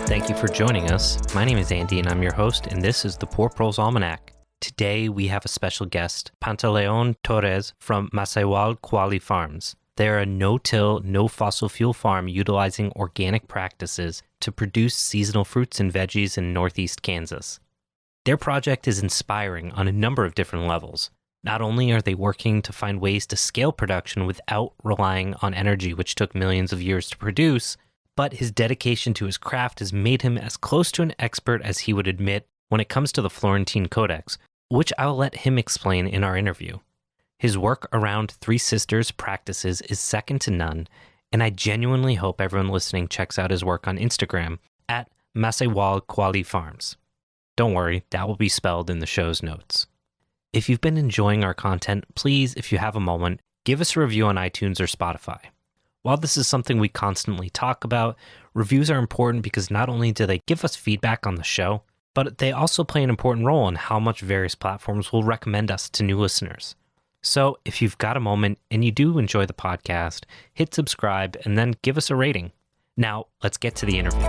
Thank you for joining us. My name is Andy and I'm your host, and this is the Poor Proles Almanac. Today we have a special guest, Panteleon from Maseualkualli Farms. They are a no-till, no-fossil fuel farm utilizing organic practices to produce seasonal fruits and veggies in northeast Kansas. Their project is inspiring on a number of different levels. Not only are they working to find ways to scale production without relying on energy which took millions of years to produce, but his dedication to his craft has made him as close to an expert as he would admit when it comes to the Florentine Codex, which I'll let him explain in our interview. His work around Three Sisters practices is second to none, and I genuinely hope everyone listening checks out his work on Instagram at Maseualkualli Farms. Don't worry, that will be spelled in the show's notes. If you've been enjoying our content, please, if you have a moment, give us a review on iTunes or Spotify. While this is something we constantly talk about, reviews are important because not only do they give us feedback on the show, but they also play an important role in how much various platforms will recommend us to new listeners. So if you've got a moment and you do enjoy the podcast, hit subscribe and then give us a rating. Now, let's get to the interview.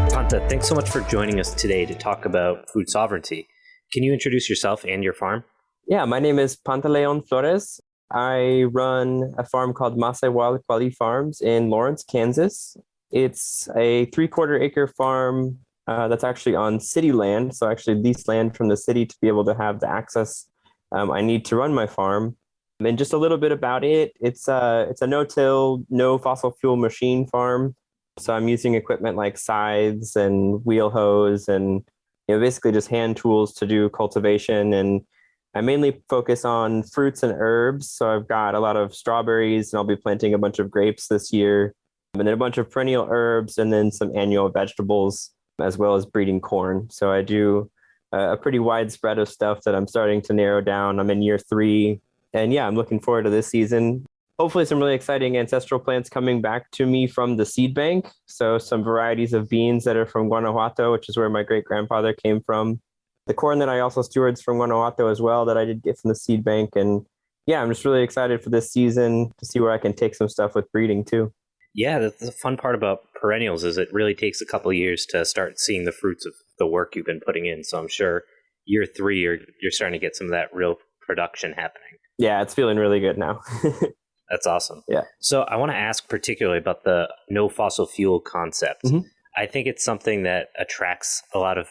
Panta, thanks so much for joining us today to talk about food sovereignty. Can you introduce yourself and your farm? Yeah, my name is Panteleon. I run a farm called Maseualkualli Farms in Lawrence, Kansas. It's a 3/4 acre farm that's actually on city land. So I actually lease land from the city to be able to have the access I need to run my farm. And just a little bit about it. It's a no-till, no fossil fuel machine farm. So I'm using equipment like scythes and wheel hoes and basically just hand tools to do cultivation. And I mainly focus on fruits and herbs. So I've got a lot of strawberries and I'll be planting a bunch of grapes this year, and then a bunch of perennial herbs and then some annual vegetables, as well as breeding corn. So I do a pretty wide spread of stuff that I'm starting to narrow down. I'm in year 3. And yeah, I'm looking forward to this season. Hopefully some really exciting ancestral plants coming back to me from the seed bank. So some varieties of beans that are from Guanajuato, which is where my great grandfather came from. The corn that I also stewards from Guanajuato as well that I did get from the seed bank. And yeah, I'm just really excited for this season to see where I can take some stuff with breeding too. Yeah, the fun part about perennials is it really takes a couple of years to start seeing the fruits of the work you've been putting in. So I'm sure year 3, you're starting to get some of that real production happening. Yeah, it's feeling really good now. That's awesome. Yeah. So I want to ask particularly about the no fossil fuel concept. Mm-hmm. I think it's something that attracts a lot of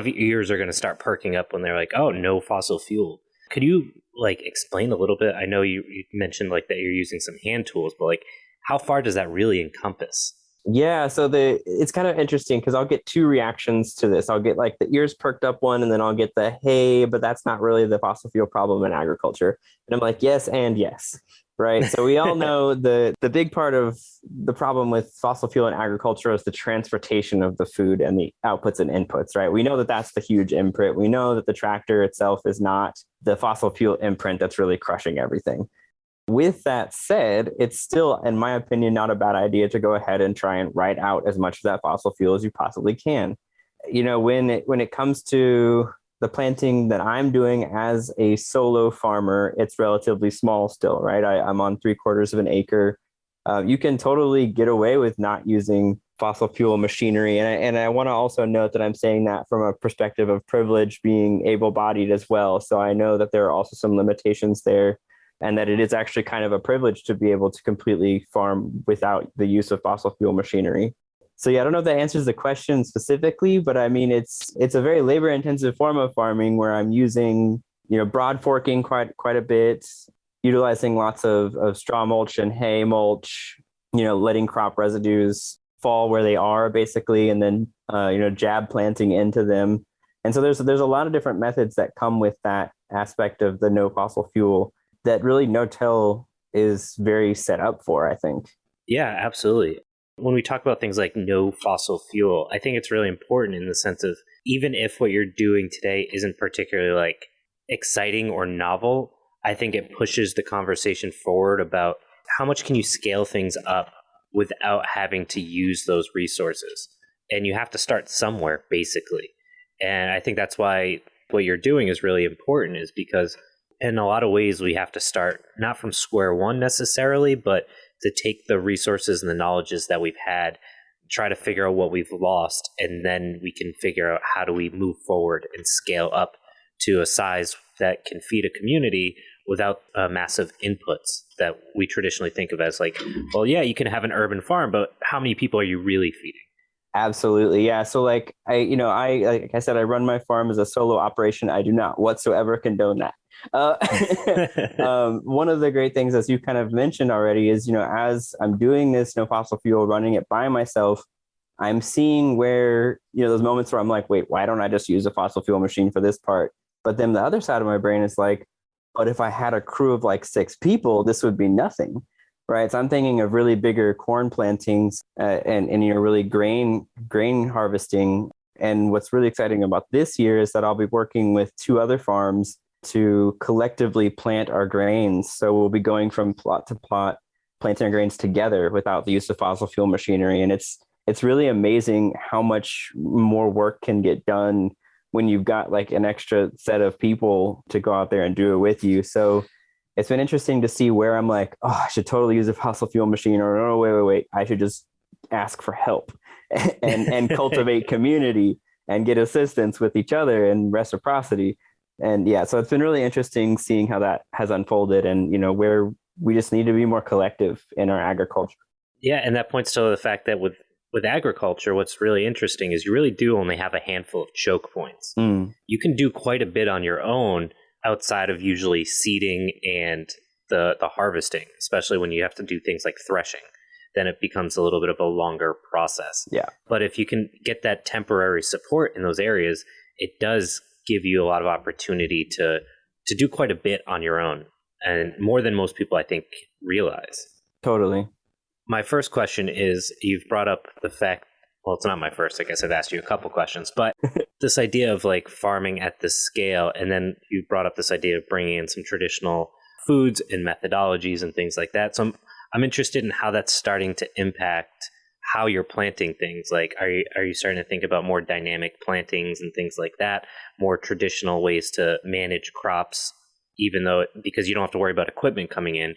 ears are going to start perking up when they're like, oh, no fossil fuel. Could you explain a little bit? I know you mentioned that you're using some hand tools, but how far does that really encompass? Yeah, so it's kind of interesting because I'll get 2 reactions to this. I'll get the ears perked up one, and then I'll get the, hey, but that's not really the fossil fuel problem in agriculture. And I'm like, yes, and yes, right? So we all know the big part of the problem with fossil fuel in agriculture is the transportation of the food and the outputs and inputs, right? We know that that's the huge imprint. We know that the tractor itself is not the fossil fuel imprint that's really crushing everything. With that said, it's still, in my opinion, not a bad idea to go ahead and try and write out as much of that fossil fuel as you possibly can. When it comes to the planting that I'm doing as a solo farmer, it's relatively small still, right? I'm on 3/4 of an acre. You can totally get away with not using fossil fuel machinery. And I want to also note that I'm saying that from a perspective of privilege, being able-bodied as well. So I know that there are also some limitations there, and that it is actually kind of a privilege to be able to completely farm without the use of fossil fuel machinery. So yeah, I don't know if that answers the question specifically, but I mean, it's a very labor-intensive form of farming where I'm using, broad forking quite a bit, utilizing lots of straw mulch and hay mulch, letting crop residues fall where they are basically, and then, jab planting into them. And so there's a lot of different methods that come with that aspect of the no fossil fuel that really no-till is very set up for, I think. Yeah, absolutely. When we talk about things like no fossil fuel, I think it's really important in the sense of even if what you're doing today isn't particularly exciting or novel, I think it pushes the conversation forward about how much can you scale things up without having to use those resources. And you have to start somewhere, basically. And I think that's why what you're doing is really important, is because in a lot of ways we have to start not from square one necessarily, but to take the resources and the knowledges that we've had, try to figure out what we've lost, and then we can figure out how do we move forward and scale up to a size that can feed a community without massive inputs that we traditionally think of as like, well, yeah, you can have an urban farm, but how many people are you really feeding? Absolutely. Yeah. So like like I said, I run my farm as a solo operation. I do not whatsoever condone that. One of the great things, as you kind of mentioned already, is, as I'm doing this no fossil fuel, running it by myself, I'm seeing where, those moments where I'm like, wait, why don't I just use a fossil fuel machine for this part? But then the other side of my brain is like, but if I had a crew of like 6 people, this would be nothing. Right. So I'm thinking of really bigger corn plantings and really grain harvesting. And what's really exciting about this year is that I'll be working with 2 other farms to collectively plant our grains. So we'll be going from plot to plot, planting our grains together without the use of fossil fuel machinery. And it's really amazing how much more work can get done when you've got like an extra set of people to go out there and do it with you. So it's been interesting to see where I'm like, oh, I should totally use a fossil fuel machine, or no, wait, I should just ask for help and cultivate community and get assistance with each other and reciprocity. And yeah, so it's been really interesting seeing how that has unfolded, and where we just need to be more collective in our agriculture. Yeah, and that points to the fact that with agriculture, what's really interesting is you really do only have a handful of choke points. You can do quite a bit on your own outside of usually seeding and the harvesting, especially when you have to do things like threshing. Then it becomes a little bit of a longer process. Yeah. But if you can get that temporary support in those areas, it does give you a lot of opportunity to do quite a bit on your own, and more than most people, I think, realize. Totally. My first question is, you've brought up the fact, well, it's not my first, I guess I've asked you a couple questions, but this idea of like farming at this scale, and then you brought up this idea of bringing in some traditional foods and methodologies and things like that. So I'm interested in how that's starting to impact how you're planting things. Like, are you starting to think about more dynamic plantings and things like that, more traditional ways to manage crops, even though, because you don't have to worry about equipment coming in.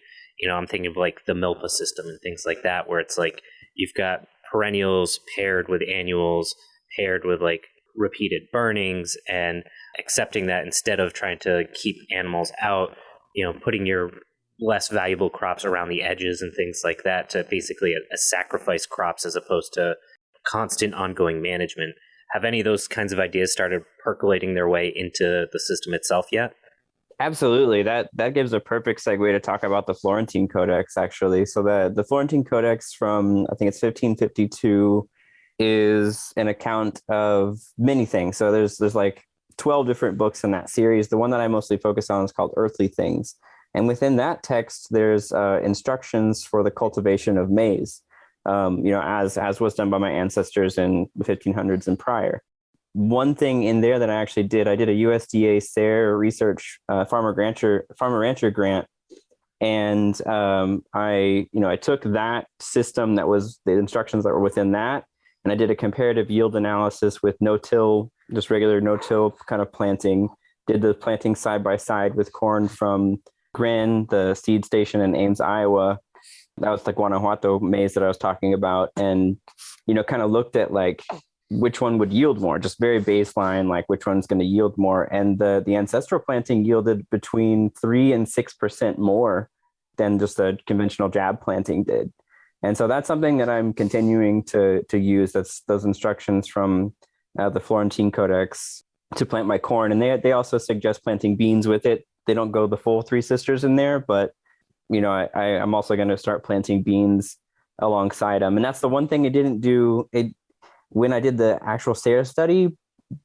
I'm thinking of like the MILPA system and things like that, where it's like you've got perennials paired with annuals, paired with like repeated burnings, and accepting that instead of trying to keep animals out, putting your less valuable crops around the edges and things like that to basically a sacrifice crops as opposed to constant ongoing management. Have any of those kinds of ideas started percolating their way into the system itself yet? Absolutely. That gives a perfect segue to talk about the Florentine Codex, actually. So the Florentine Codex from, I think it's 1552, is an account of many things. So there's like 12 different books in that series. The one that I mostly focus on is called Earthly Things. And within that text, there's instructions for the cultivation of maize, as was done by my ancestors in the 1500s and prior. One thing in there that I actually did, I did a USDA SARE research farmer rancher grant, and I took that system, that was the instructions that were within that, and I did a comparative yield analysis with no-till, just regular no-till kind of planting. Did the planting side by side with corn from Grin, the seed station in Ames, Iowa. That was the Guanajuato maize that I was talking about, and kind of looked at like which one would yield more, just very baseline, like which one's going to yield more. And the ancestral planting yielded between 3 and 6% more than just a conventional jab planting did. And so that's something that I'm continuing to use. That's those instructions from the Florentine Codex to plant my corn. And they also suggest planting beans with it. They don't go the full Three Sisters in there, but I'm also going to start planting beans alongside them. And that's the one thing I didn't do when I did the actual SARE study.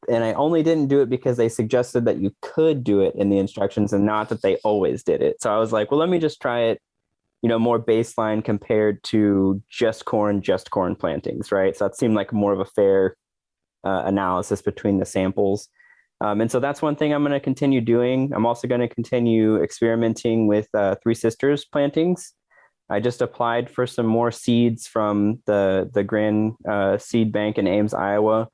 And I only didn't do it because they suggested that you could do it in the instructions and not that they always did it. So I was like, well, let me just try it, more baseline compared to just corn plantings, right? So that seemed like more of a fair analysis between the samples. And so that's one thing I'm going to continue doing. I'm also going to continue experimenting with Three Sisters plantings. I just applied for some more seeds from the Grand Seed Bank in Ames, Iowa.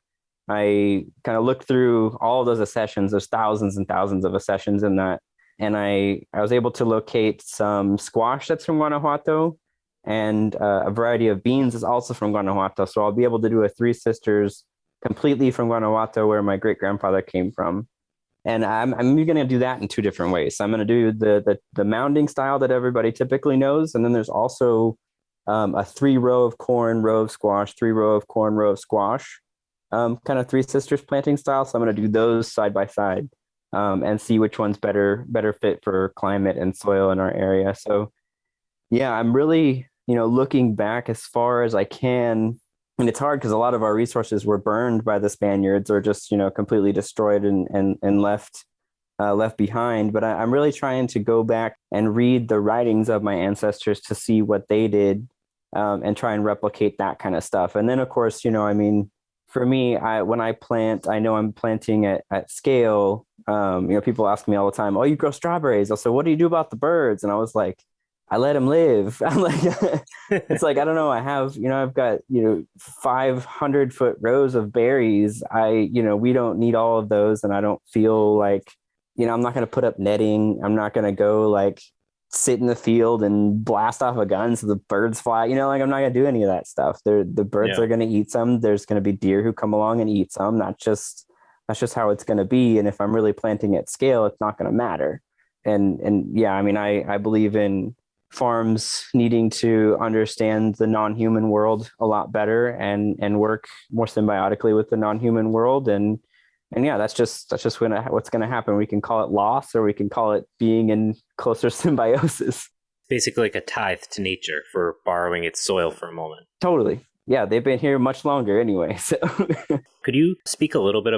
I kind of looked through all of those accessions. There's thousands and thousands of accessions in that. And I was able to locate some squash that's from Guanajuato, and a variety of beans is also from Guanajuato. So I'll be able to do a Three Sisters completely from Guanajuato, where my great grandfather came from. And I'm going to do that in two different ways. So I'm going to do the mounding style that everybody typically knows, and then there's also a 3 row of corn, row of squash, 3 row of corn, row of squash, kind of Three Sisters planting style. So I'm going to do those side by side, and see which one's better fit for climate and soil in our area. So yeah, I'm really, looking back as far as I can. And it's hard because a lot of our resources were burned by the Spaniards, or just, completely destroyed and left behind. But I'm really trying to go back and read the writings of my ancestors to see what they did, and try and replicate that kind of stuff. And then, of course, for me, when I plant, I know I'm planting at scale. People ask me all the time, "Oh, you grow strawberries?" I'll say, "What do you do about the birds?" And I was like, I let them live. I'm like, it's like, I don't know. I've got, 500-foot rows of berries. We don't need all of those. And I don't feel like, I'm not going to put up netting. I'm not going to go like sit in the field and blast off a gun so the birds fly. I'm not going to do any of that stuff. The birds are going to eat some. There's going to be deer who come along and eat some. That's just how it's going to be. And if I'm really planting at scale, it's not going to matter. And yeah, I believe in farms needing to understand the non-human world a lot better, and work more symbiotically with the non-human world. And yeah, that's just what's going to happen. We can call it loss, or we can call it being in closer symbiosis. Basically like a tithe to nature for borrowing its soil for a moment. Totally. Yeah, they've been here much longer anyway. So could you speak a little bit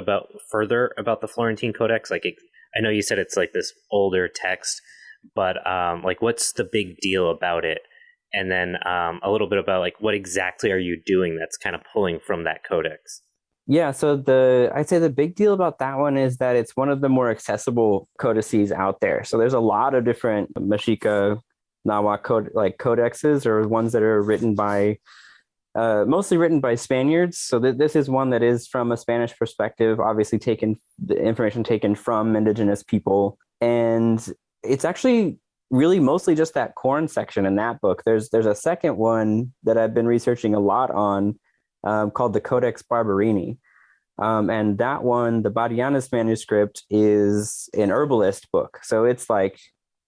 further about the Florentine Codex? I know you said it's like this older text, but what's the big deal about it? And then a little bit about what exactly are you doing that's kind of pulling from that codex? Yeah, so I'd say the big deal about that one is that it's one of the more accessible codices out there. So there's a lot of different Mexica Nahuatl codexes, or ones that are written by mostly written by Spaniards. So this is one that is from a Spanish perspective, obviously the information taken from indigenous people. And it's actually really mostly just that corn section in that book. There's a second one that I've been researching a lot on, called the Codex Barbarini. And that one, the Bodianus manuscript, is an herbalist book. So it's like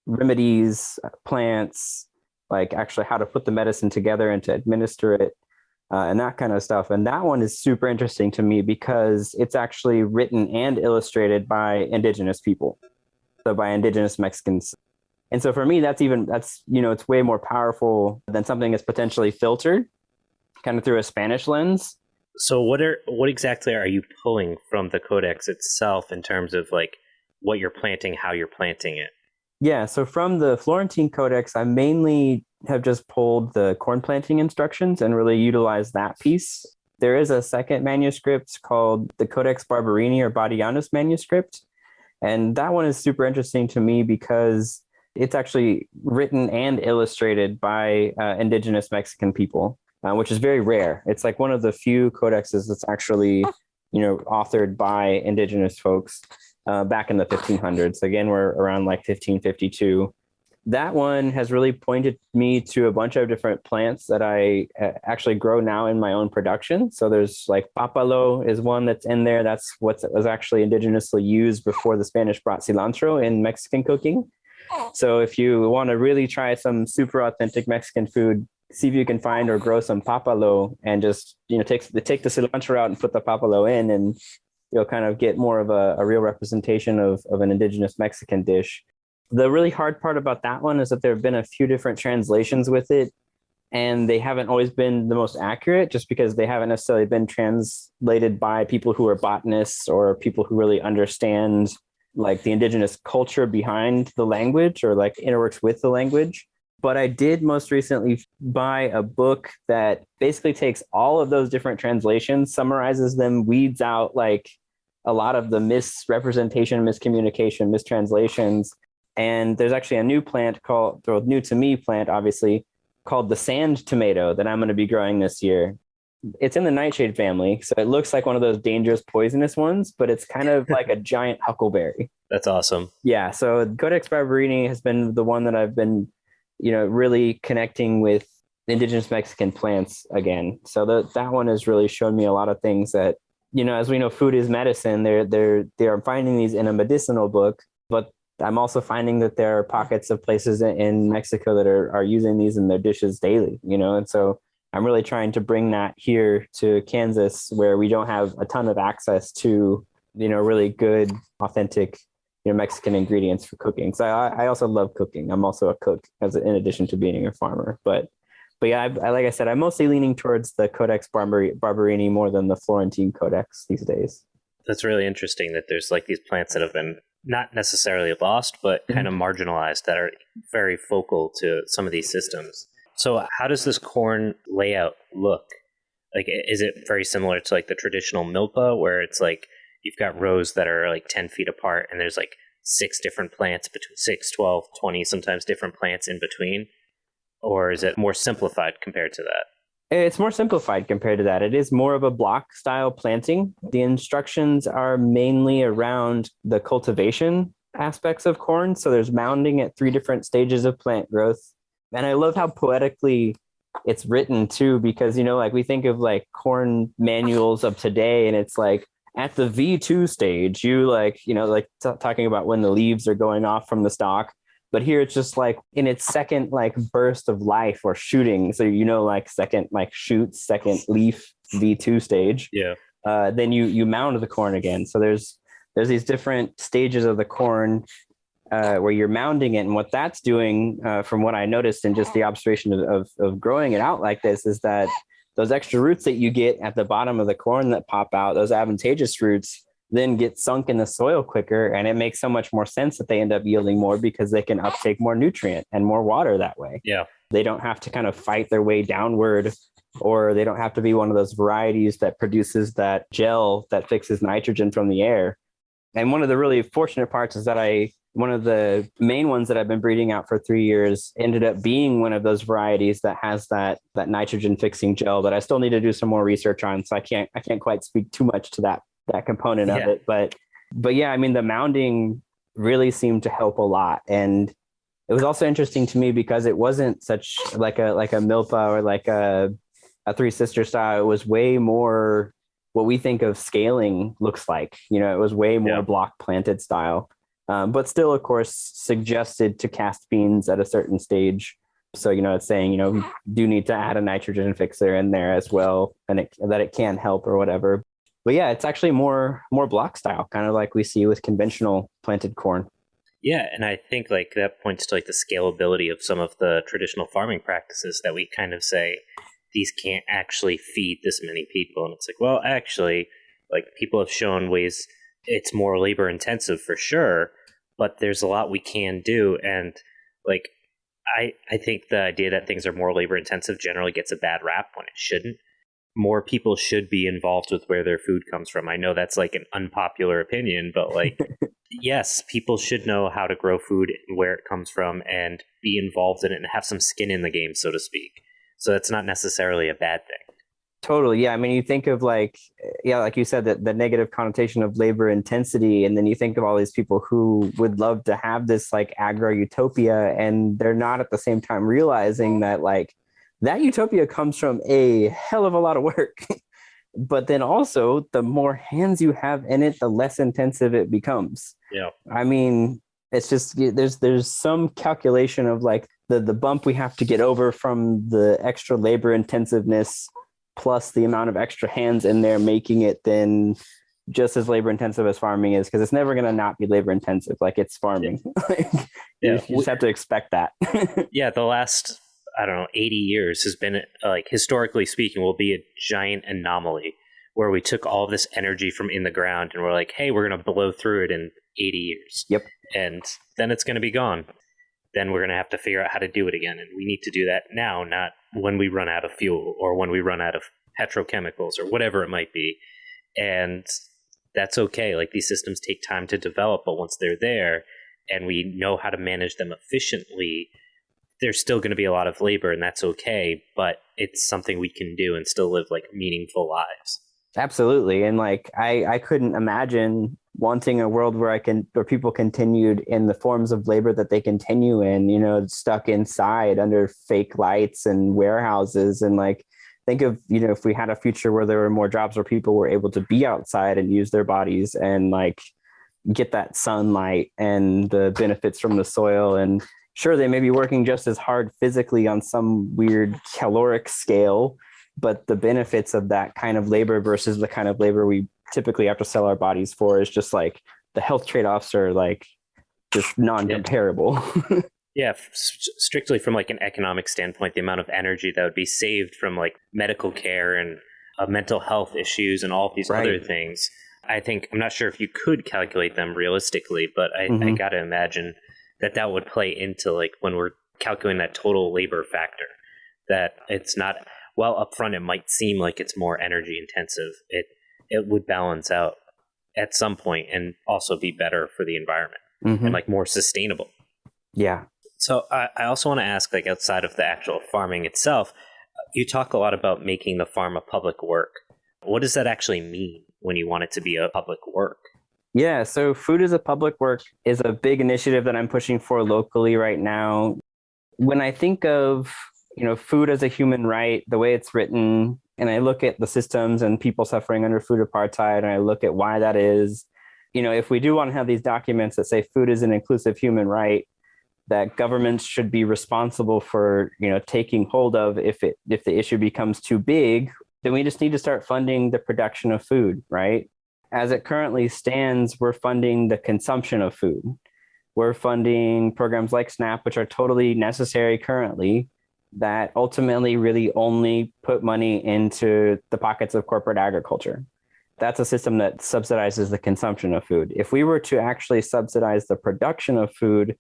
remedies, plants, like actually how to put the medicine together and to administer it, and that kind of stuff. And that one is super interesting to me because it's actually written and illustrated by indigenous people. So by indigenous Mexicans. And so for me, that's it's way more powerful than something that's potentially filtered kind of through a Spanish lens. So what exactly are you pulling from the codex itself in terms of what you're planting, how you're planting it? Yeah, so from the Florentine Codex, I mainly have just pulled the corn planting instructions and really utilized that piece. There is a second manuscript called the Codex Barbarini, or Bodianus manuscript. And that one is super interesting to me because it's actually written and illustrated by indigenous Mexican people, which is very rare. It's like one of the few codexes that's actually, authored by indigenous folks back in the 1500s. Again, we're around 1552. That one has really pointed me to a bunch of different plants that I actually grow now in my own production. So there's papalo is one that's in there. That's what was actually indigenously used before the Spanish brought cilantro in Mexican cooking. So if you want to really try some super authentic Mexican food, see if you can find or grow some papalo, and just take the cilantro out and put the papalo in, and you'll kind of get more of a real representation of an indigenous Mexican dish. The really hard part about that one is that there have been a few different translations with it, and they haven't always been the most accurate, just because they haven't necessarily been translated by people who are botanists or people who really understand the indigenous culture behind the language, or interworks with the language. But I did most recently buy a book that basically takes all of those different translations, summarizes them, weeds out a lot of the misrepresentation, miscommunication, mistranslations. And there's actually a new plant new to me plant, obviously, called the sand tomato that I'm going to be growing this year. It's in the nightshade family, so it looks like one of those dangerous poisonous ones, but it's kind of like a giant huckleberry. That's awesome. Yeah, so Codex Barbarini has been the one that I've been, really connecting with indigenous Mexican plants again. So that one has really shown me a lot of things that, as we know, food is medicine. They're finding these in a medicinal book, but I'm also finding that there are pockets of places in Mexico that are using these in their dishes daily, and so I'm really trying to bring that here to Kansas, where we don't have a ton of access to, really good, authentic, Mexican ingredients for cooking. So I also love cooking. I'm also a cook in addition to being a farmer. But yeah, like I said, I'm mostly leaning towards the Codex Barbarini more than the Florentine Codex these days. That's really interesting that there's like these plants that have been not necessarily lost, but kind of marginalized that are very focal to some of these systems. So how does this corn layout look? Like, is it very similar to like the traditional milpa, where it's like you've got rows that are like 10 feet apart and there's like 6 different plants between 6, 12, 20, sometimes different plants in between? Or is it more simplified compared to that? It's more simplified compared to that. It is more of a block style planting. The instructions are mainly around the cultivation aspects of corn. So there's mounding at 3 different stages of plant growth. And I love how poetically it's written too, because, like we think of like corn manuals of today, and it's like at the V2 stage, you like, talking about when the leaves are going off from the stalk. But here it's just like in its second like burst of life or shooting. So, like second like shoot, second leaf, V2 stage. Yeah. Then you mound the corn again. So there's these different stages of the corn where you're mounding it. And what that's doing, from what I noticed and just the observation of growing it out like this, is that those extra roots that you get at the bottom of the corn that pop out, those advantageous roots, then get sunk in the soil quicker, and it makes so much more sense that they end up yielding more because they can uptake more nutrient and more water that way. Yeah. They don't have to kind of fight their way downward, or they don't have to be one of those varieties that produces that gel that fixes nitrogen from the air. And one of the really fortunate parts is that one of the main ones that I've been breeding out for 3 years ended up being one of those varieties that has that nitrogen fixing gel that I still need to do some more research on. So I can't quite speak too much to that component of it. But yeah, I mean, the mounding really seemed to help a lot. And it was also interesting to me because it wasn't such like a milpa or like a Three Sister style. It was way more what we think of scaling looks like. It was way more block planted style, but still, of course, suggested to cast beans at a certain stage. So, it's saying, you do need to add a nitrogen fixer in there as well, and that it can help or whatever. But yeah, it's actually more block style, kind of like we see with conventional planted corn. Yeah, and I think like that points to like the scalability of some of the traditional farming practices that we kind of say these can't actually feed this many people. And it's like, well, actually, like people have shown ways it's more labor intensive for sure, but there's a lot we can do. And like I think the idea that things are more labor intensive generally gets a bad rap when it shouldn't. More people should be involved with where their food comes from. I know that's like an unpopular opinion, but like, yes, people should know how to grow food and where it comes from and be involved in it and have some skin in the game, so to speak. So that's not necessarily a bad thing. Totally. Yeah. I mean, you think of like you said, that the negative connotation of labor intensity, and then you think of all these people who would love to have this like agro utopia, and they're not at the same time realizing that like that utopia comes from a hell of a lot of work. But then also, the more hands you have in it, the less intensive it becomes. Yeah. I mean, it's just there's some calculation of like the bump we have to get over from the extra labor intensiveness plus the amount of extra hands in there, making it then just as labor intensive as farming is, because it's never going to not be labor intensive. Like, it's farming. You just have to expect that. Yeah, the last, I don't know, 80 years has been, like, historically speaking, will be a giant anomaly where we took all this energy from in the ground and we're like, hey, we're going to blow through it in 80 years. Yep. And then it's going to be gone. Then we're going to have to figure out how to do it again. And we need to do that now, not when we run out of fuel or when we run out of petrochemicals or whatever it might be. And that's okay. Like, these systems take time to develop, but once they're there and we know how to manage them efficiently, there's still going to be a lot of labor, and that's okay, but it's something we can do and still live like meaningful lives. Absolutely. And like I couldn't imagine wanting a world where people continued in the forms of labor that they continue in, stuck inside under fake lights and warehouses. And like think of, if we had a future where there were more jobs where people were able to be outside and use their bodies and like get that sunlight and the benefits from the soil. And sure, they may be working just as hard physically on some weird caloric scale, but the benefits of that kind of labor versus the kind of labor we typically have to sell our bodies for is just like the health trade-offs are like just non-comparable. Yeah, strictly from like an economic standpoint, the amount of energy that would be saved from like medical care and mental health issues and all of these other things. I think, I'm not sure if you could calculate them realistically, but I got to imagine that would play into like when we're calculating that total labor factor, that it's not, well, upfront, it might seem like it's more energy intensive. It would balance out at some point and also be better for the environment and like more sustainable. Yeah. So I also want to ask, like outside of the actual farming itself, you talk a lot about making the farm a public work. What does that actually mean when you want it to be a public work? Yeah, so food as a public work is a big initiative that I'm pushing for locally right now. When I think of food as a human right, the way it's written, and I look at the systems and people suffering under food apartheid, and I look at why that is, if we do want to have these documents that say food is an inclusive human right, that governments should be responsible for, taking hold of if the issue becomes too big, then we just need to start funding the production of food, right? As it currently stands, we're funding the consumption of food. We're funding programs like SNAP, which are totally necessary currently, that ultimately really only put money into the pockets of corporate agriculture. That's a system that subsidizes the consumption of food. If we were to actually subsidize the production of food,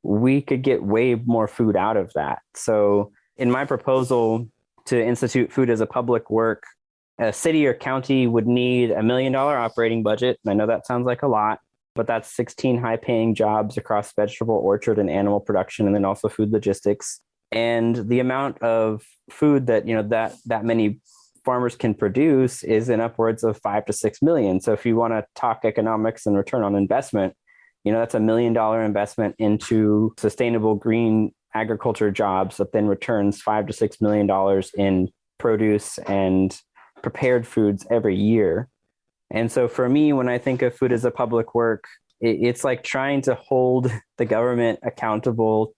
we could get way more food out of that. So in my proposal to institute food as a public work, a city or county would need $1 million operating budget. I know that sounds like a lot, but that's 16 high-paying jobs across vegetable, orchard, and animal production, and then also food logistics. And the amount of food that that many farmers can produce is in upwards of 5 to 6 million. So if you want to talk economics and return on investment, that's $1 million investment into sustainable green agriculture jobs that then returns $5 to $6 million in produce and prepared foods every year. And so for me, when I think of food as a public work, it's like trying to hold the government accountable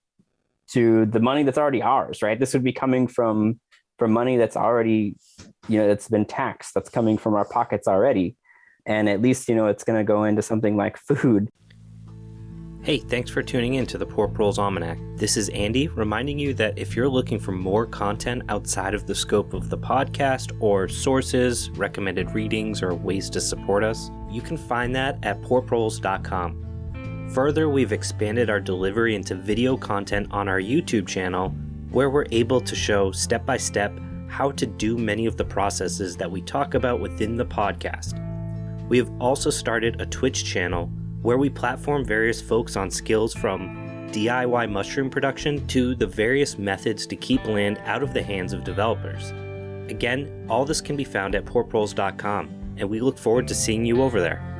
to the money that's already ours, right? This would be coming from money that's already, that's been taxed, that's coming from our pockets already. And at least, it's going to go into something like food. Hey, thanks for tuning in to the Poor Proles Almanac. This is Andy, reminding you that if you're looking for more content outside of the scope of the podcast, or sources, recommended readings, or ways to support us, you can find that at poorproles.com. Further, we've expanded our delivery into video content on our YouTube channel, where we're able to show step-by-step how to do many of the processes that we talk about within the podcast. We have also started a Twitch channel where we platform various folks on skills from DIY mushroom production to the various methods to keep land out of the hands of developers. Again, all this can be found at poorproles.com, and we look forward to seeing you over there.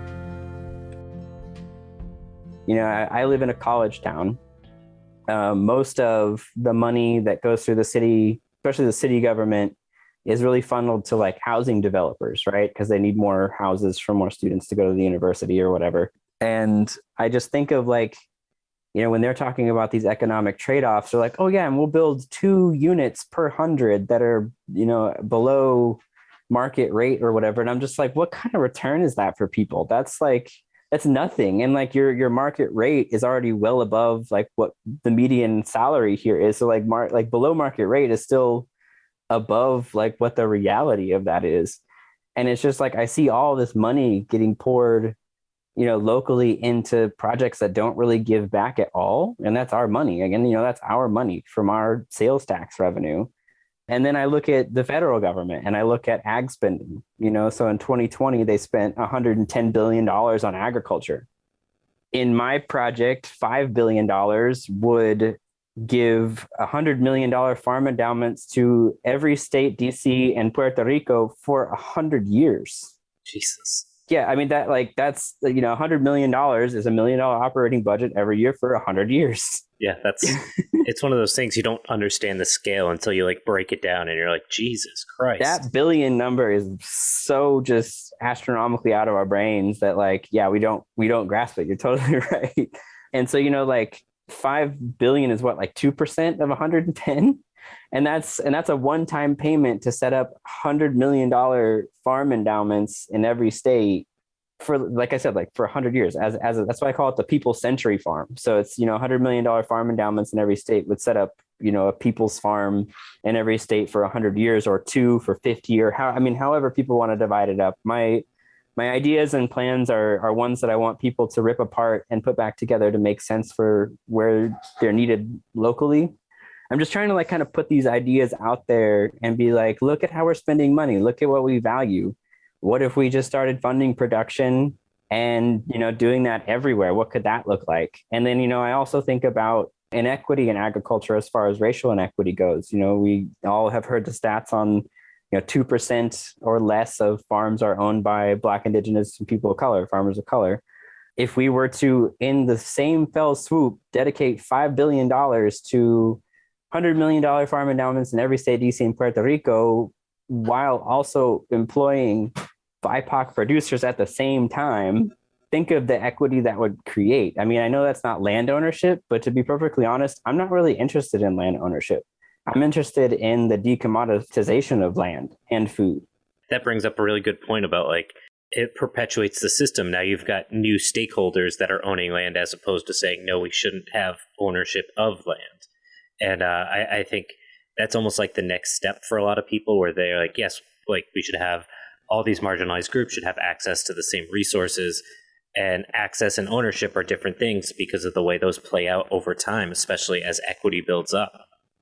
I live in a college town. Most of the money that goes through the city, especially the city government, is really funneled to like housing developers, right? Because they need more houses for more students to go to the university or whatever. And I just think of like, when they're talking about these economic trade-offs, they're like, oh yeah, and we'll build 2 units per 100 that are, below market rate or whatever. And I'm just like, what kind of return is that for people? That's nothing. And like your market rate is already well above like what the median salary here is. So like below market rate is still above like what the reality of that is. And it's just like, I see all this money getting poured, locally into projects that don't really give back at all. And that's our money. Again, that's our money from our sales tax revenue. And then I look at the federal government and I look at ag spending, so in 2020, they spent $110 billion on agriculture. In my project, $5 billion would give $100 million farm endowments to every state, DC and Puerto Rico for 100 years. Jesus. Yeah, I mean that's $100 million is $1 million operating budget every year for 100 years. Yeah, it's one of those things you don't understand the scale until you like break it down and you're like, Jesus Christ. That billion number is so just astronomically out of our brains that we don't grasp it. You're totally right. And so, like 5 billion is what, like 2% of 110? And that's a one-time payment to set up $100 million farm endowments in every state for, like I said, like for 100 years that's why I call it the people's century farm. So it's, $100 million farm endowments in every state would set up, a people's farm in every state for 100 years, or two for 50, or however people want to divide it up. My ideas and plans are ones that I want people to rip apart and put back together to make sense for where they're needed locally. I'm just trying to kind of put these ideas out there and be like, look at how we're spending money. Look at what we value. What if we just started funding production and, doing that everywhere? What could that look like? And then, I also think about inequity in agriculture as far as racial inequity goes. We all have heard the stats on, 2% or less of farms are owned by Black, Indigenous, and people of color, farmers of color. If we were to, in the same fell swoop, dedicate $5 billion to $100 million farm endowments in every state, DC and Puerto Rico, while also employing BIPOC producers at the same time, think of the equity that would create. I mean, I know that's not land ownership, but to be perfectly honest, I'm not really interested in land ownership. I'm interested in the decommoditization of land and food. That brings up a really good point about it perpetuates the system. Now you've got new stakeholders that are owning land as opposed to saying, no, we shouldn't have ownership of land. And I think that's almost like the next step for a lot of people, where they're like, yes, we should have all these marginalized groups should have access to the same resources, and access and ownership are different things because of the way those play out over time, especially as equity builds up.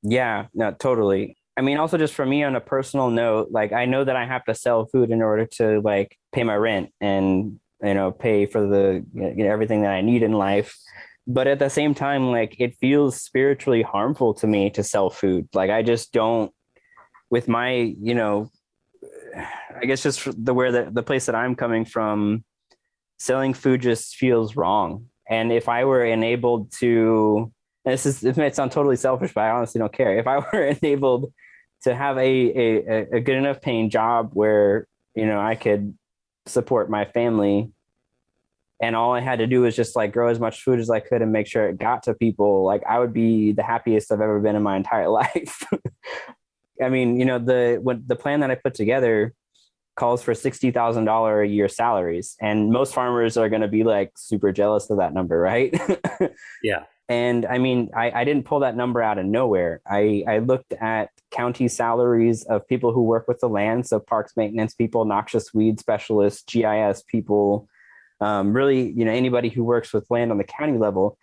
Yeah, no, totally. I mean, also just for me on a personal note, I know that I have to sell food in order to pay my rent and, pay for the, everything that I need in life. But at the same time, it feels spiritually harmful to me to sell food. I just don't, with my, I guess just the place that I'm coming from, selling food just feels wrong. And if I were enabled to, and this may sound totally selfish, but I honestly don't care. If I were enabled to have a good enough paying job where, I could support my family, and all I had to do was just grow as much food as I could and make sure it got to people, I would be the happiest I've ever been in my entire life. I mean, the plan that I put together calls for $60,000 a year salaries, and most farmers are going to be super jealous of that number, right? Yeah. And I mean, I didn't pull that number out of nowhere. I looked at county salaries of people who work with the land, so parks maintenance people, noxious weed specialists, GIS people, really, anybody who works with land on the county level,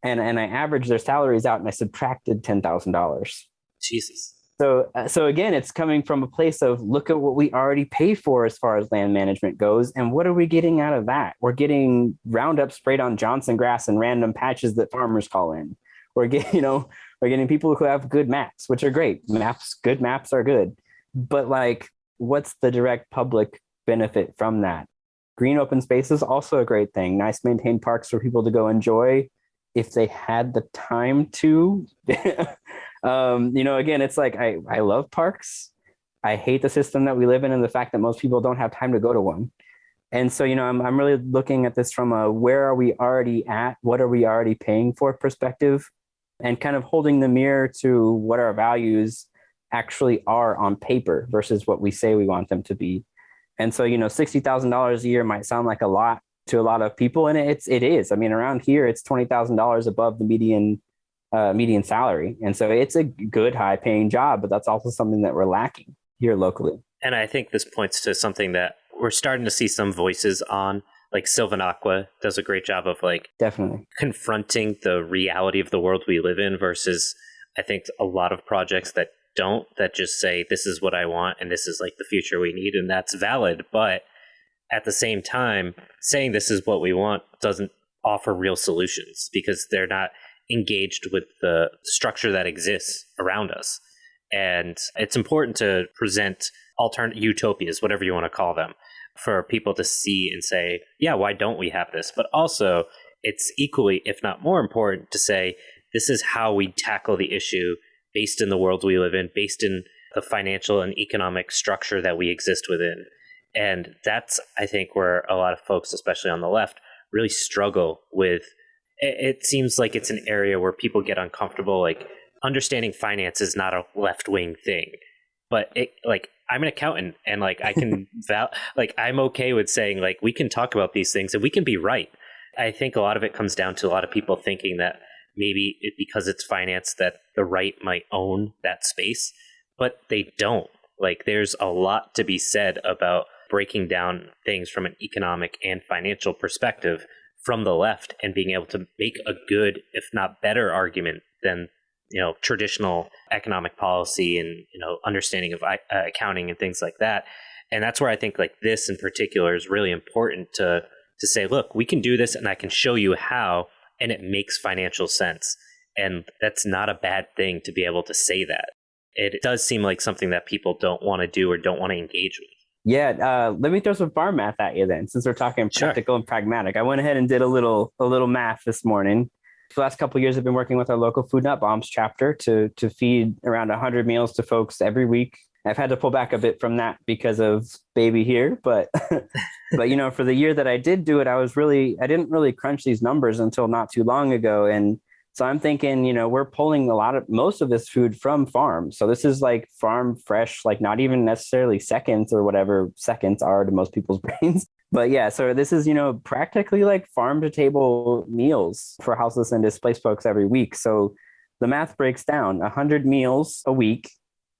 and I averaged their salaries out, and I subtracted $10,000. Jesus. So again, it's coming from a place of, look at what we already pay for as far as land management goes, and what are we getting out of that? We're getting Roundup sprayed on Johnson grass and random patches that farmers call in. We're getting people who have good maps, which are great. Good maps are good, but what's the direct public benefit from that? Green open space is also a great thing. Nice maintained parks for people to go enjoy if they had the time to. Again, it's I love parks. I hate the system that we live in and the fact that most people don't have time to go to one. And so, I'm really looking at this from a where are we already at? What are we already paying for perspective, and kind of holding the mirror to what our values actually are on paper versus what we say we want them to be. And so, $60,000 a year might sound like a lot to a lot of people, and it is. I mean, around here, it's $20,000 above the median salary, and so it's a good high paying job. But that's also something that we're lacking here locally. And I think this points to something that we're starting to see some voices on. Sylvan Aqua does a great job of definitely confronting the reality of the world we live in, versus I think a lot of projects that just say this is what I want and this is the future we need, and that's valid, but at the same time saying this is what we want doesn't offer real solutions, because they're not engaged with the structure that exists around us. And it's important to present alternate utopias, whatever you want to call them, for people to see and say, yeah, why don't we have this? But also, it's equally, if not more important, to say, this is how we tackle the issue based in the world we live in, based in the financial and economic structure that we exist within. And that's, I think, where a lot of folks, especially on the left, really struggle with. It seems like it's an area where people get uncomfortable. Like, understanding finance is not a left-wing thing. But I'm an accountant, and like I can I'm okay with saying like we can talk about these things and we can be right. I think a lot of it comes down to a lot of people thinking that maybe because it's finance that the right might own that space, but they don't. Like, there's a lot to be said about breaking down things from an economic and financial perspective from the left and being able to make a good, if not better, argument than traditional economic policy and understanding of accounting and things like that. And that's where I think like this in particular is really important to say, look, we can do this and I can show you how, and it makes financial sense. And that's not a bad thing to be able to say that. It does seem like something that people don't want to do or don't want to engage with. Yeah, let me throw some farm math at you then, since we're talking practical and pragmatic. I went ahead and did a little math this morning. For the last couple of years, I've been working with our local Food Not Bombs chapter to feed around 100 meals to folks every week. I've had to pull back a bit from that because of baby here, but but for the year that I did do it, I didn't really crunch these numbers until not too long ago. And so I'm thinking, we're pulling most of this food from farms. So this is like farm fresh, like not even necessarily seconds or whatever seconds are to most people's brains. But yeah, so this is, practically like farm to table meals for houseless and displaced folks every week. So the math breaks down 100 meals a week.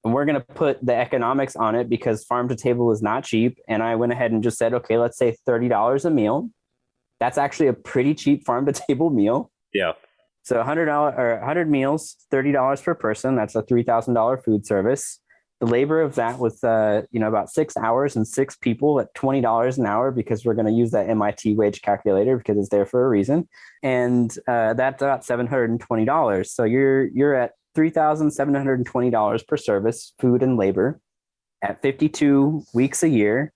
And we're going to put the economics on it because farm to table is not cheap. And I went ahead and just said, okay, let's say $30 a meal. That's actually a pretty cheap farm to table meal. Yeah. So $100 meals, $30 per person. That's a $3,000 food service. The labor of that with about 6 hours and 6 people at $20 an hour, because we're going to use that MIT wage calculator because it's there for a reason. And that's about $720. So you're at $3,720 per service, food and labor, at 52 weeks a year.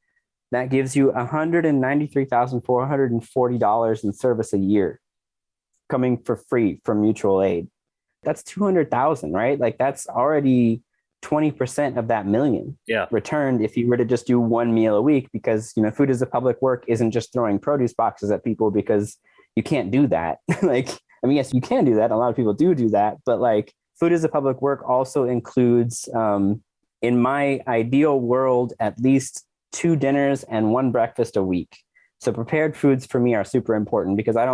That gives you $193,440 in service a year, coming for free from mutual aid. That's 200,000, right? Like that's already 20% of that million returned if you were to just do one meal a week, because food as a public work isn't just throwing produce boxes at people, because you can't do that. Yes, you can do that. A lot of people do that, but like food as a public work also includes, in my ideal world, at least 2 dinners and 1 breakfast a week. So prepared foods for me are super important, because I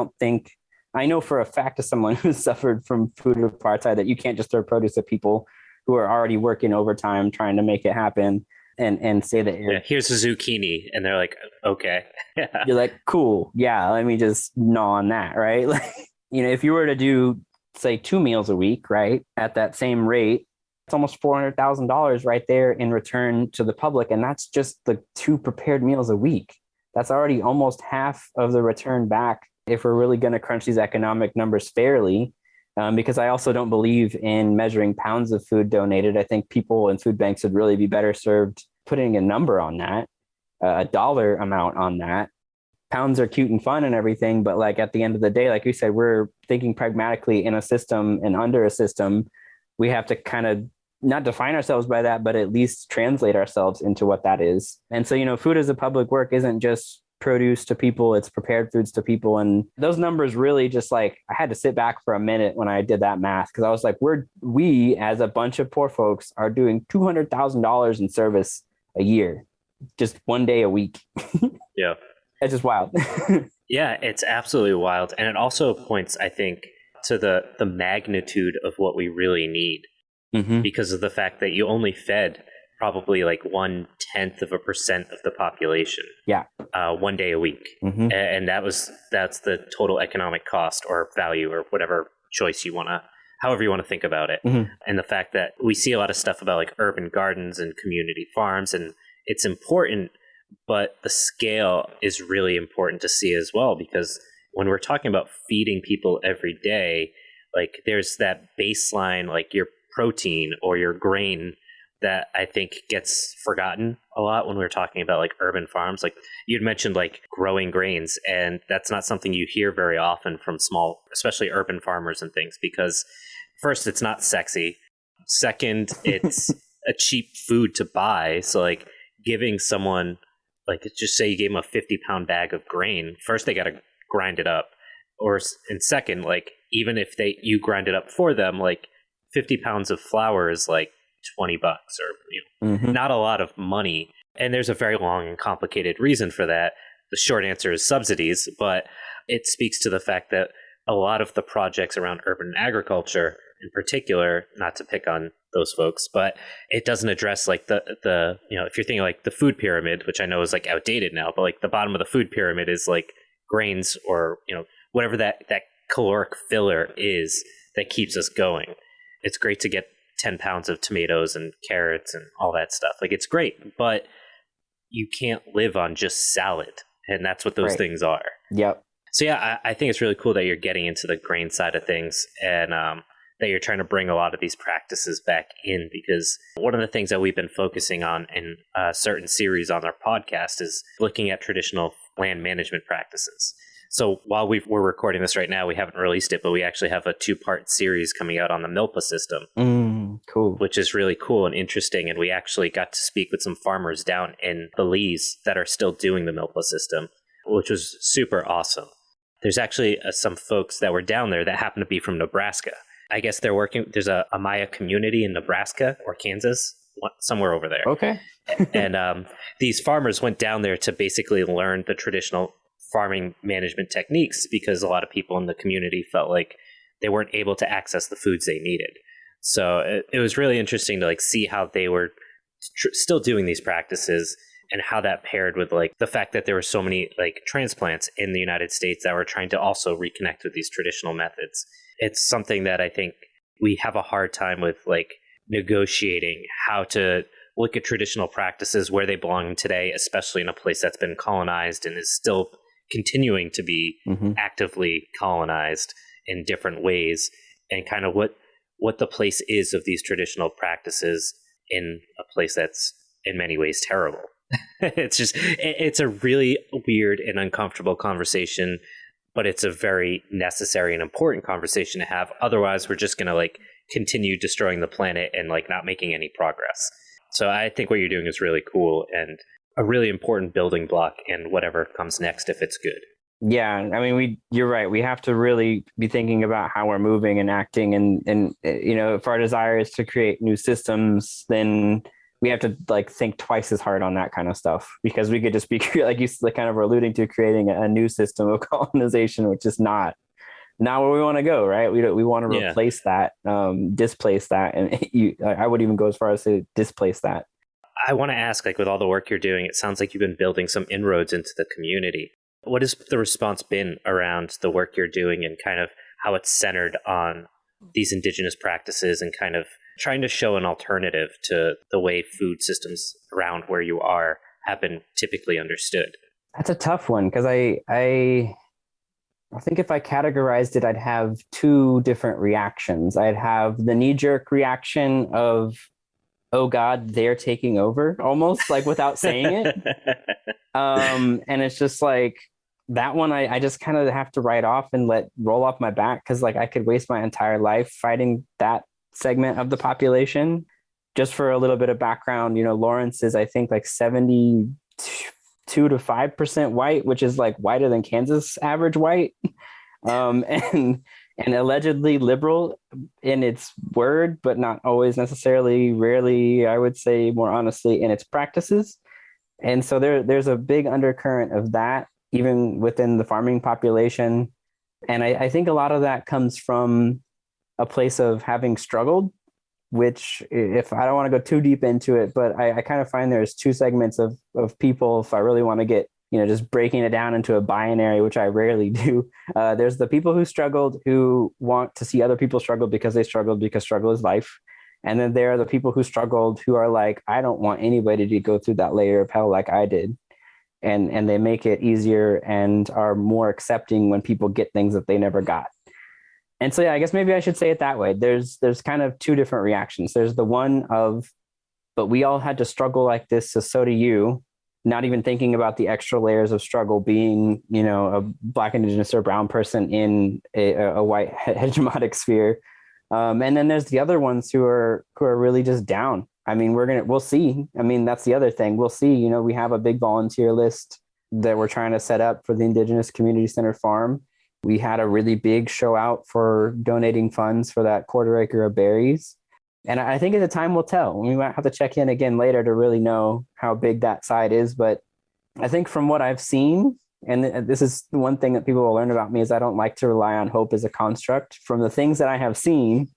know for a fact, as someone who's suffered from food apartheid, that you can't just throw produce at people who are already working overtime trying to make it happen and say that here's a zucchini, and they're like, okay. You're like, cool, yeah, let me just gnaw on that, right? Like, if you were to do, say, 2 meals a week, right, at that same rate, it's almost $400,000 right there in return to the public, and that's just the 2 prepared meals a week. That's already almost half of the return back if we're really going to crunch these economic numbers fairly. Because I also don't believe in measuring pounds of food donated. I think people in food banks would really be better served putting a number on that, a dollar amount on that. Pounds are cute and fun and everything, but like at the end of the day, like you said, we're thinking pragmatically in a system and under a system. We have to kind of not define ourselves by that, but at least translate ourselves into what that is. And so, food as a public work isn't just produce to people, it's prepared foods to people. And those numbers really just like, I had to sit back for a minute when I did that math, because I was like, we as a bunch of poor folks are doing $200,000 in service a year, just 1 day a week. Yeah. It's just wild. Yeah, it's absolutely wild. And it also points, I think, to the magnitude of what we really need, because of the fact that you only fed probably like 0.1% of the population. Yeah. 1 day a week. And that's the total economic cost or value or whatever choice however you want to think about it. And the fact that we see a lot of stuff about like urban gardens and community farms, and it's important, but the scale is really important to see as well, because when we're talking about feeding people every day, Like there's that baseline, like your protein or your grain that I think gets forgotten a lot when we're talking about like urban farms. Like you'd mentioned like growing grains, and that's not something you hear very often from small, especially urban farmers and things, because first, it's not sexy. Second, it's a cheap food to buy. So like giving someone, like just say you gave them a 50-pound bag of grain, first they got to grind it up. And second, like even if you grind it up for them, like 50 pounds of flour is like $20 or not a lot of money. And there's a very long and complicated reason for that. The short answer is subsidies, but it speaks to the fact that a lot of the projects around urban agriculture in particular, not to pick on those folks, but it doesn't address like the if you're thinking like the food pyramid, which I know is like outdated now, but like the bottom of the food pyramid is like grains or whatever that caloric filler is that keeps us going. It's great to get 10 pounds of tomatoes and carrots and all that stuff. Like it's great, but you can't live on just salad, and that's what those things are. Yep. So yeah, I think it's really cool that you're getting into the grain side of things, and that you're trying to bring a lot of these practices back in, because one of the things that we've been focusing on in a certain series on our podcast is looking at traditional land management practices. So while we're recording this right now, we haven't released it, but we actually have a 2-part series coming out on the MILPA system. Cool. Which is really cool and interesting. And we actually got to speak with some farmers down in Belize that are still doing the MILPA system, which was super awesome. There's actually some folks that were down there that happen to be from Nebraska. I guess they're working, there's a Maya community in Nebraska or Kansas, somewhere over there. Okay. And these farmers went down there to basically learn the traditional farming management techniques, because a lot of people in the community felt like they weren't able to access the foods they needed. So it was really interesting to like see how they were still doing these practices, and how that paired with like the fact that there were so many like transplants in the United States that were trying to also reconnect with these traditional methods. It's something that I think we have a hard time with, like negotiating how to look at traditional practices where they belong today, especially in a place that's been colonized and is still continuing to be actively colonized in different ways, and kind of what the place is of these traditional practices in a place that's in many ways terrible. It's a really weird and uncomfortable conversation, but it's a very necessary and important conversation to have. Otherwise, we're just going to like continue destroying the planet and like not making any progress. So I think what you're doing is really cool and a really important building block in whatever comes next, if it's good. Yeah, I mean, you're right. We have to really be thinking about how we're moving and acting, and if our desire is to create new systems, then we have to like think twice as hard on that kind of stuff, because we could just be, like you kind of were alluding to, creating a new system of colonization, which is not where we want to go, right? We want to replace that, displace that, and I would even go as far as to displace that. I want to ask, like with all the work you're doing, it sounds like you've been building some inroads into the community. What has the response been around the work you're doing, and kind of how it's centered on these indigenous practices and kind of trying to show an alternative to the way food systems around where you are have been typically understood? That's a tough one, because I think if I categorized it, I'd have 2 different reactions. I'd have the knee-jerk reaction of, oh God, they're taking over, almost like without saying it. And it's just like that one, I just kind of have to write off and let roll off my back, because like I could waste my entire life fighting that segment of the population. Just for a little bit of background, Lawrence is, I think, like 72 to 5% white, which is like whiter than Kansas average white. And allegedly liberal in its word, but not always necessarily, rarely, I would say more honestly, in its practices. And so there's a big undercurrent of that, even within the farming population. And I think a lot of that comes from a place of having struggled, which, if I don't want to go too deep into it, but I kind of find there's 2 segments of people, if I really want to get just breaking it down into a binary, which I rarely do. There's the people who struggled, who want to see other people struggle because they struggled, because struggle is life. And then there are the people who struggled, who are like, I don't want anybody to go through that layer of hell like I did. And they make it easier and are more accepting when people get things that they never got. And so, yeah, I guess maybe I should say it that way. There's kind of two different reactions. There's the one of, but we all had to struggle like this, so do you. Not even thinking about the extra layers of struggle being, a Black, Indigenous, or brown person in a white hegemonic sphere. And then there's the other ones who are really just down. I mean, we'll see. I mean, that's the other thing. We'll see. We have a big volunteer list that we're trying to set up for the Indigenous Community Center farm. We had a really big show out for donating funds for that quarter acre of berries. And I think at the time will tell. We might have to check in again later to really know how big that side is. But I think from what I've seen, and this is the one thing that people will learn about me, is I don't like to rely on hope as a construct. From the things that I have seen,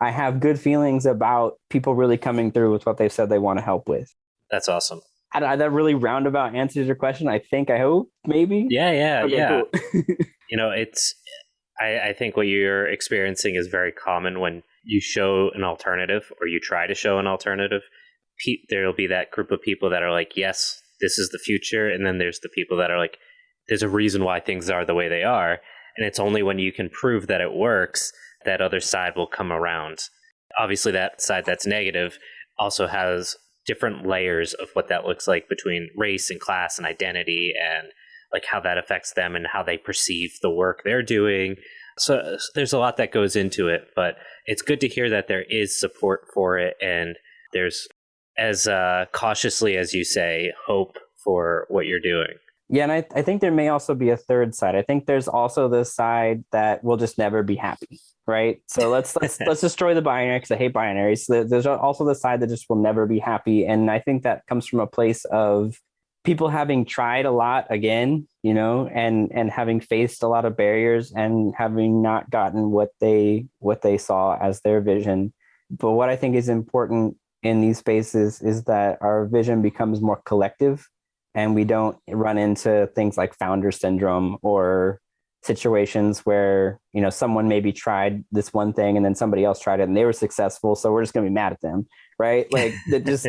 I have good feelings about people really coming through with what they've said they want to help with. That's awesome. That really roundabout answers your question. I hope, maybe. Yeah. Okay, Yeah. cool. I think what you're experiencing is very common when you show an alternative or you try to show an alternative. There'll be that group of people that are like, yes, this is the future. And then there's the people that are like, there's a reason why things are the way they are. And it's only when you can prove that it works, that other side will come around. Obviously, that side that's negative also has different layers of what that looks like between race and class and identity, and like how that affects them and how they perceive the work they're doing. So there's a lot that goes into it, but it's good to hear that there is support for it. And there's, as cautiously as you say, hope for what you're doing. Yeah, and I think there may also be a third side. I think there's also the side that will just never be happy, right? So let's destroy the binary, because I hate binaries. So there's also the side that just will never be happy, and I think that comes from a place of people having tried a lot again, and having faced a lot of barriers and having not gotten what they saw as their vision. But what I think is important in these spaces is that our vision becomes more collective, and we don't run into things like founder syndrome or situations where, someone maybe tried this one thing and then somebody else tried it and they were successful, so we're just going to be mad at them, right? Like that just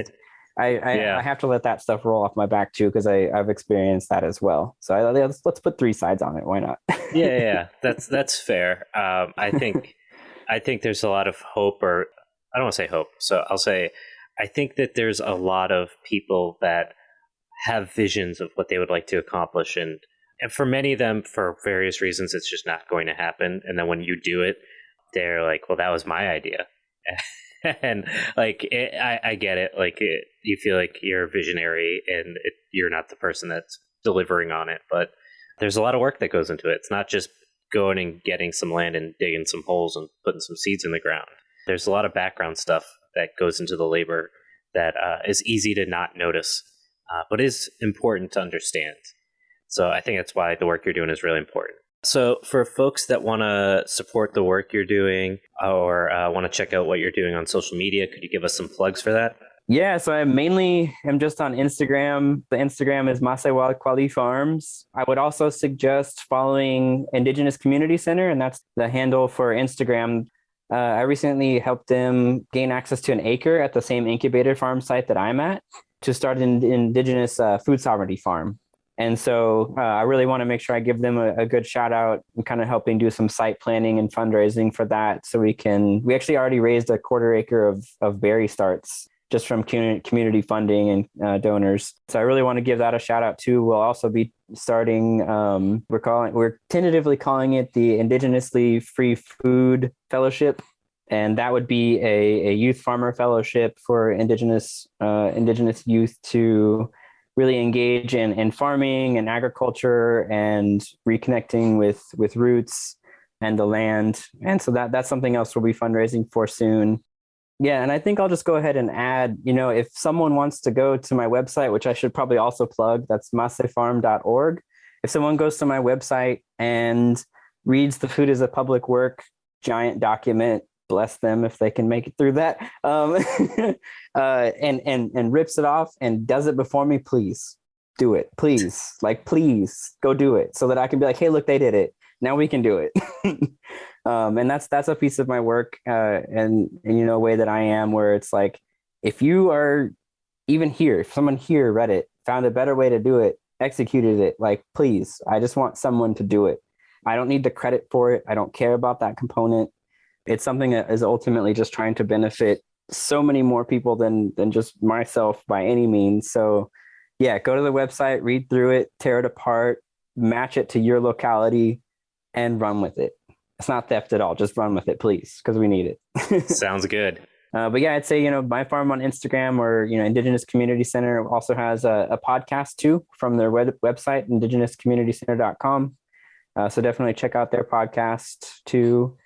I have to let that stuff roll off my back too, because I've experienced that as well. So let's put three sides on it. Why not? Yeah. That's fair. I think there's a lot of hope, or I don't want to say hope. So I'll say, I think that there's a lot of people that have visions of what they would like to accomplish. And for many of them, for various reasons, it's just not going to happen. And then when you do it, they're like, well, that was my idea. And like, I get it. Like you feel like you're a visionary and you're not the person that's delivering on it. But there's a lot of work that goes into it. It's not just going and getting some land and digging some holes and putting some seeds in the ground. There's a lot of background stuff that goes into the labor that is easy to not notice, but is important to understand. So I think that's why the work you're doing is really important. So for folks that want to support the work you're doing or want to check out what you're doing on social media, could you give us some plugs for that? Yeah, so I mainly am just on Instagram. The Instagram is Maseualkualli Farms. I would also suggest following Indigenous Community Center, and that's the handle for Instagram. I recently helped them gain access to an acre at the same incubator farm site that I'm at to start an indigenous food sovereignty farm. And so I really want to make sure I give them a good shout out and kind of helping do some site planning and fundraising for that. So we actually already raised a quarter acre of berry starts just from community funding and donors. So I really want to give that a shout out too. We'll also be starting, we're tentatively calling it the Indigenously Free Food Fellowship. And that would be a youth farmer fellowship for indigenous youth to really engage in farming and agriculture and reconnecting with roots and the land. And so that's something else we'll be fundraising for soon. Yeah, and I think I'll just go ahead and add, if someone wants to go to my website, which I should probably also plug, that's masefarm.org. If someone goes to my website and reads the Food as a Public Work giant document, bless them if they can make it through that, and rips it off and does it before me, please do it. Please, please go do it so that I can be like, hey, look, they did it. Now we can do it. And that's a piece of my work, and a way that I am, where it's like, if you are even here, if someone here read it, found a better way to do it, executed it, please, I just want someone to do it. I don't need the credit for it. I don't care about that component. It's something that is ultimately just trying to benefit so many more people than just myself by any means. So yeah, go to the website, read through it, tear it apart, match it to your locality, and run with it. It's not theft at all. Just run with it, please, because we need it. Sounds good. But yeah, I'd say, my farm on Instagram or, Indigenous Community Center also has a podcast too from their website, indigenouscommunitycenter.com. So definitely check out their podcast too.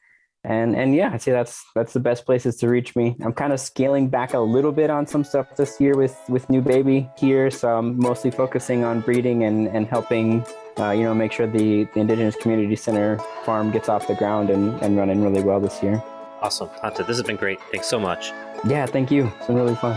And yeah, I'd say that's the best places to reach me. I'm kind of scaling back a little bit on some stuff this year with new baby here. So I'm mostly focusing on breeding and helping, make sure the Indigenous Community Center farm gets off the ground and running really well this year. Awesome. Panta, this has been great. Thanks so much. Yeah, thank you. It's been really fun.